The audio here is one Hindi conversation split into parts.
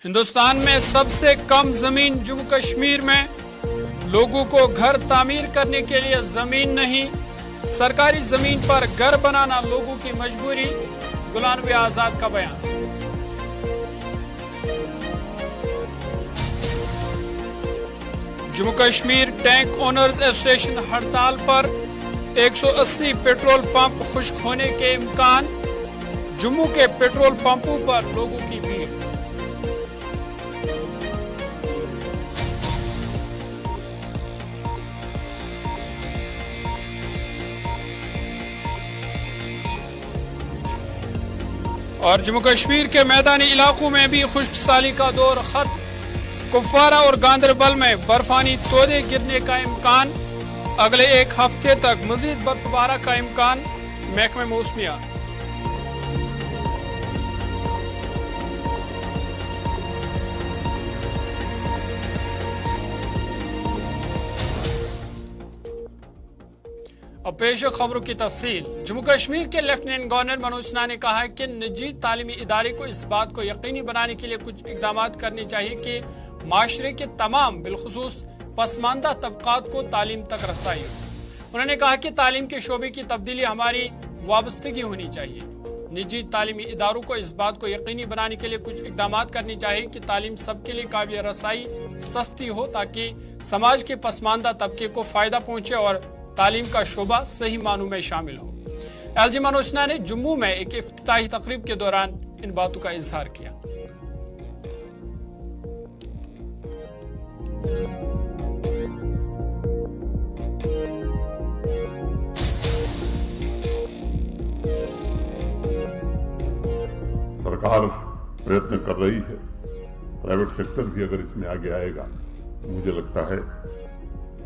हिंदुस्तान में सबसे कम जमीन जम्मू कश्मीर में, लोगों को घर तामीर करने के लिए जमीन नहीं, सरकारी जमीन पर घर बनाना लोगों की मजबूरी, गुलाम नबी आजाद का बयान। Jammu Kashmir tank owners association हड़ताल पर, 180 पेट्रोल पंप खुश्क होने के इम्कान, जम्मू के पेट्रोल पंपों पर लोगों की भीड़। और जम्मू कश्मीर के मैदानी इलाकों में भी खुश्क साली का दौर खत्म, कुपवारा और गांदरबल में बर्फानी तोदे गिरने का इम्कान, अगले एक हफ्ते तक मजीद बर्फबारी का इम्कान, महकमे मौसमियात। अब पेश खबरों की तफसील। जम्मू कश्मीर के लेफ्टिनेंट गवर्नर मनोज सिन्हा ने कहा है कि निजी तालीमी इदारे को इस बात को यकीनी बनाने के लिए कुछ इकदाम करने चाहिए कि माशरे के तमाम बिलखुसूस पसमानदा तबकात को तालीम तक रसाई हो। उन्होंने कहा कि तालीम के शोबे की तब्दीली हमारी वाबस्तगी होनी चाहिए। निजी तालीमी इदारों को इस बात को यकीनी बनाने के लिए कुछ इकदाम करने चाहिए कि तालीम सबके लिए काबिल रसाई सस्ती हो, ताकि समाज के पसमानदा तबके को फायदा पहुंचे और तालीम का शोबा सही मानों में शामिल हो। एलजी मनोज सिन्हा ने जम्मू में एक इफ्तिताही तकरीब के दौरान इन बातों का इजहार किया। सरकार प्रयत्न कर रही है, प्राइवेट सेक्टर भी अगर इसमें आगे आएगा तो मुझे लगता है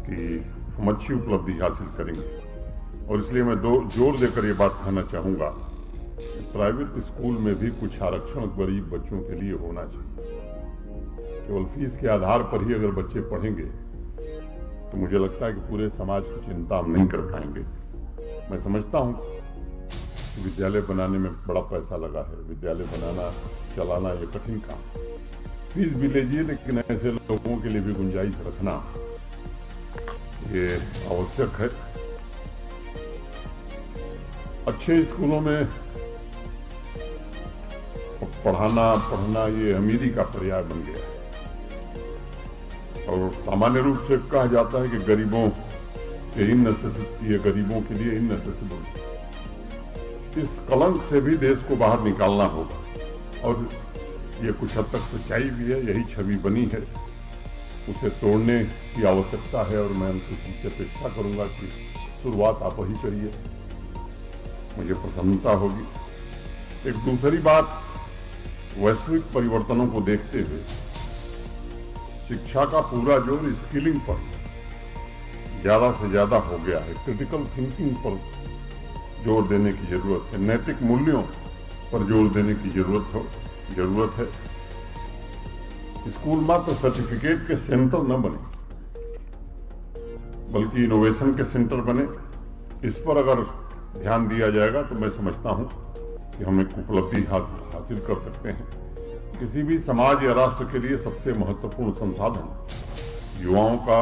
कि हम अच्छी उपलब्धि हासिल करेंगे। और इसलिए मैं जोर देकर ये बात कहना चाहूंगा कि प्राइवेट स्कूल में भी कुछ आरक्षण गरीब बच्चों के लिए होना चाहिए। केवल फीस के आधार पर ही अगर बच्चे पढ़ेंगे तो मुझे लगता है कि पूरे समाज की चिंता हम नहीं कर पाएंगे। मैं समझता हूं कि विद्यालय बनाने में बड़ा पैसा लगा है, विद्यालय बनाना चलाना ये कठिन काम, फीस भी लीजिए, लेकिन ऐसे लोगों के लिए भी गुंजाइश रखना ये आवश्यक है। अच्छे स्कूलों में पढ़ना ये अमीरी का पर्याय बन गया है। और सामान्य रूप से कहा जाता है कि गरीबों के इननेसेसिबल, ये गरीबों के लिए इननेसेसिबल। इस कलंक से भी देश को बाहर निकालना होगा और ये कुछ हद तक सच्चाई भी है, यही छवि बनी है, उसे तोड़ने की आवश्यकता है। और मैं उनसे अपेक्षा करूंगा कि शुरुआत आप ही करिए, मुझे प्रसन्नता होगी। एक दूसरी बात, वैश्विक परिवर्तनों को देखते हुए शिक्षा का पूरा जोर स्किलिंग पर ज्यादा से ज्यादा हो गया है। क्रिटिकल थिंकिंग पर जोर देने की जरूरत है, नैतिक मूल्यों पर जोर देने की जरूरत है। स्कूल मात्र सर्टिफिकेट के सेंटर न बने, बल्कि इनोवेशन के सेंटर बने। इस पर अगर ध्यान दिया जाएगा तो मैं समझता हूं कि हम एक उपलब्धि हासिल कर सकते हैं। किसी भी समाज या राष्ट्र के लिए सबसे महत्वपूर्ण संसाधन युवाओं का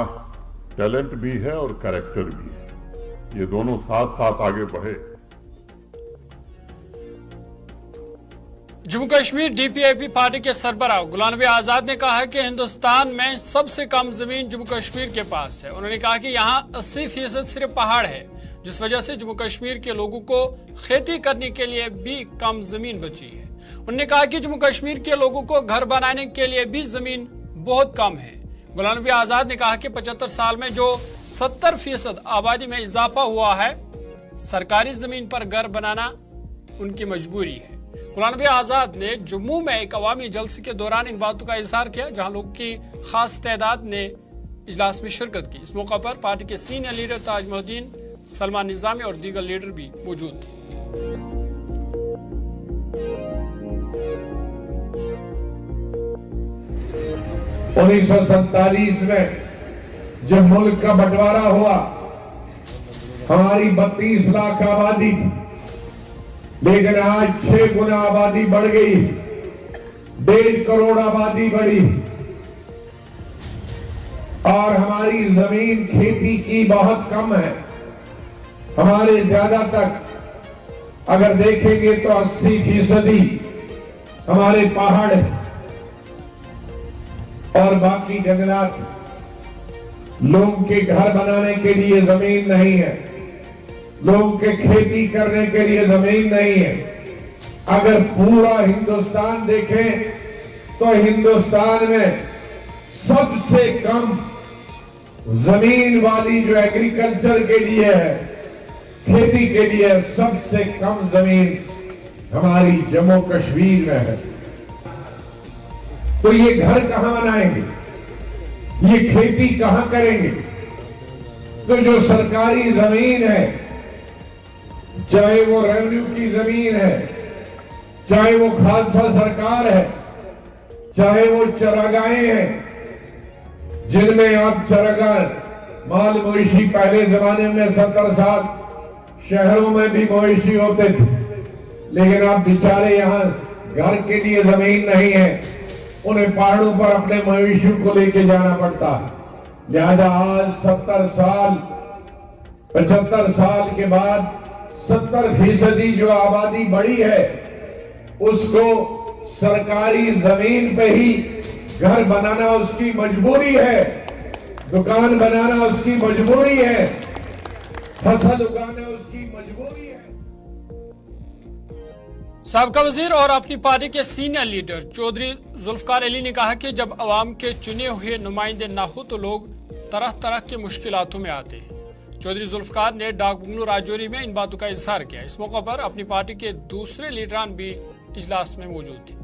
टैलेंट भी है और कैरेक्टर भी है। ये दोनों साथ साथ आगे बढ़े। जम्मू कश्मीर डीपीआईपी पार्टी के सरबराह गुलाम नबी आजाद ने कहा कि हिंदुस्तान में सबसे कम जमीन जम्मू कश्मीर के पास है। उन्होंने कहा कि यहाँ 80% सिर्फ पहाड़ है, जिस वजह से जम्मू कश्मीर के लोगों को खेती करने के लिए भी कम जमीन बची है। उन्होंने कहा कि जम्मू कश्मीर के लोगों को घर बनाने के लिए भी जमीन बहुत कम है। गुलाम नबी आजाद ने कहा कि 75 साल में जो 70% आबादी में इजाफा हुआ है, सरकारी जमीन पर घर बनाना उनकी मजबूरी है। गुलाम नबी आजाद ने जम्मू में एक अवामी जलसे के दौरान इन बातों का इजहार किया, जहां लोगों की खास तादाद ने इजलास में शिरकत की। इस मौका पर पार्टी के सीनियर लीडर ताज मोहद्दीन, सलमान निजामी और दीगर लीडर भी मौजूद थे। 1947 में जब मुल्क का बंटवारा हुआ, हमारी 32 लाख आबादी, लेकिन आज 6 गुना आबादी बढ़ गई। 1.5 करोड़ आबादी बढ़ी और हमारी जमीन खेती की बहुत कम है। हमारे ज्यादातर अगर देखेंगे तो 80% हमारे पहाड़ हैं और बाकी जंगलात। लोगों के घर बनाने के लिए जमीन नहीं है, लोगों के खेती करने के लिए जमीन नहीं है। अगर पूरा हिंदुस्तान देखें तो हिंदुस्तान में सबसे कम जमीन वाली जो एग्रीकल्चर के लिए है, खेती के लिए सबसे कम जमीन हमारी जम्मू कश्मीर में है। तो ये घर कहां बनाएंगे, ये खेती कहां करेंगे? तो जो सरकारी जमीन है, चाहे वो रेवेन्यू की जमीन है, चाहे वो खालसा सरकार है, चाहे वो चरागाहें हैं, जिनमें आप चरागाह माल मवेशी पहले जमाने में 70 साल शहरों में भी मवेशी होते थे, लेकिन आप बेचारे यहां घर के लिए जमीन नहीं है, उन्हें पहाड़ों पर अपने मवेशियों को लेके जाना पड़ता है। लिहाजा आज 70 साल 75 साल के बाद 70% जो आबादी बढ़ी है, उसको सरकारी जमीन पे ही घर बनाना उसकी मजबूरी है, दुकान बनाना उसकी मजबूरी है, फसल उगाना उसकी मजबूरी है। साबका वजीर और अपनी पार्टी के सीनियर लीडर चौधरी जुल्फकार अली ने कहा कि जब अवाम के चुने हुए नुमाइंदे न हो तो लोग तरह तरह की मुश्किलातों में आते हैं। चौधरी जुल्फकार ने डाक बंगलू राजौरी में इन बातों का इजहार किया। इस मौके पर अपनी पार्टी के दूसरे लीडरान भी इजलास में मौजूद थे।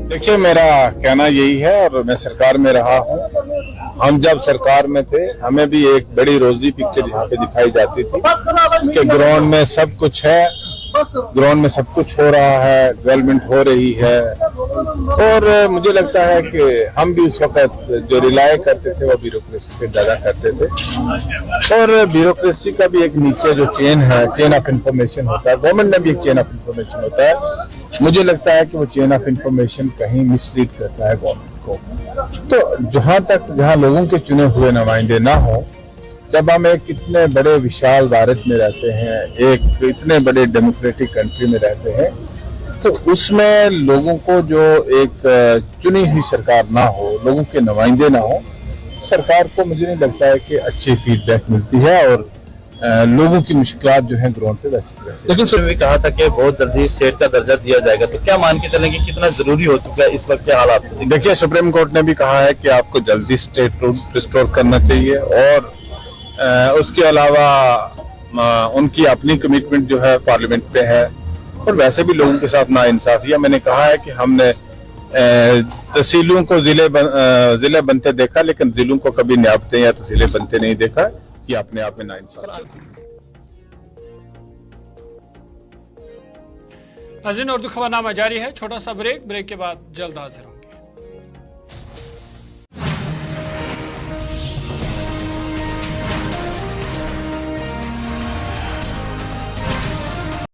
देखिए, मेरा कहना यही है और मैं सरकार में रहा हूँ। हम जब सरकार में थे, हमें भी एक बड़ी रोजी पिक्चर यहाँ पे दिखाई जाती थी कि ग्राउंड में सब कुछ है, ग्राउंड में सब कुछ हो रहा है, डेवलपमेंट हो रही है। और मुझे लगता है कि हम भी उस वक्त जो रिलाय करते थे वो ब्यूरोक्रेसी पे ज्यादा करते थे। और ब्यूरोक्रेसी का भी एक नीचे जो चेन है, चेन ऑफ इंफॉर्मेशन होता है, गवर्नमेंट में भी एक चेन ऑफ इंफॉर्मेशन होता है। मुझे लगता है कि वो चेन ऑफ इंफॉर्मेशन कहीं मिसलीड करता है गवर्नमेंट को। तो जहां लोगों के चुने हुए नुमाइंदे ना हो, जब हम एक इतने बड़े विशाल भारत में रहते हैं, एक इतने बड़े डेमोक्रेटिक कंट्री में रहते हैं, तो उसमें लोगों को जो एक चुनी हुई सरकार ना हो, लोगों के नुमाइंदे ना हो, सरकार को मुझे नहीं लगता है कि अच्छी फीडबैक मिलती है और लोगों की मुश्किलात जो है ग्राउंड पे वैसे। लेकिन उसने भी कहा था कि बहुत जल्दी स्टेट का दर्जा दिया जाएगा, तो क्या मान के चलेंगे कितना जरूरी हो चुका है इस वक्त के हालात? देखिए, सुप्रीम कोर्ट ने भी कहा है कि आपको जल्दी स्टेट रिस्टोर करना चाहिए और उसके अलावा उनकी अपनी कमिटमेंट जो है पार्लियामेंट पे है। और वैसे भी लोगों के साथ नाइंसाफी है। मैंने कहा है कि हमने तहसीलों को जिले बनते देखा, लेकिन जिलों को कभी न्याबते या तहसीलें बनते नहीं देखा। ये अपने आप में नाइंसाफी। नाज़रीन, उर्दू खबरनामा जारी है। छोटा सा ब्रेक के बाद जल्द हाजिर होंगे।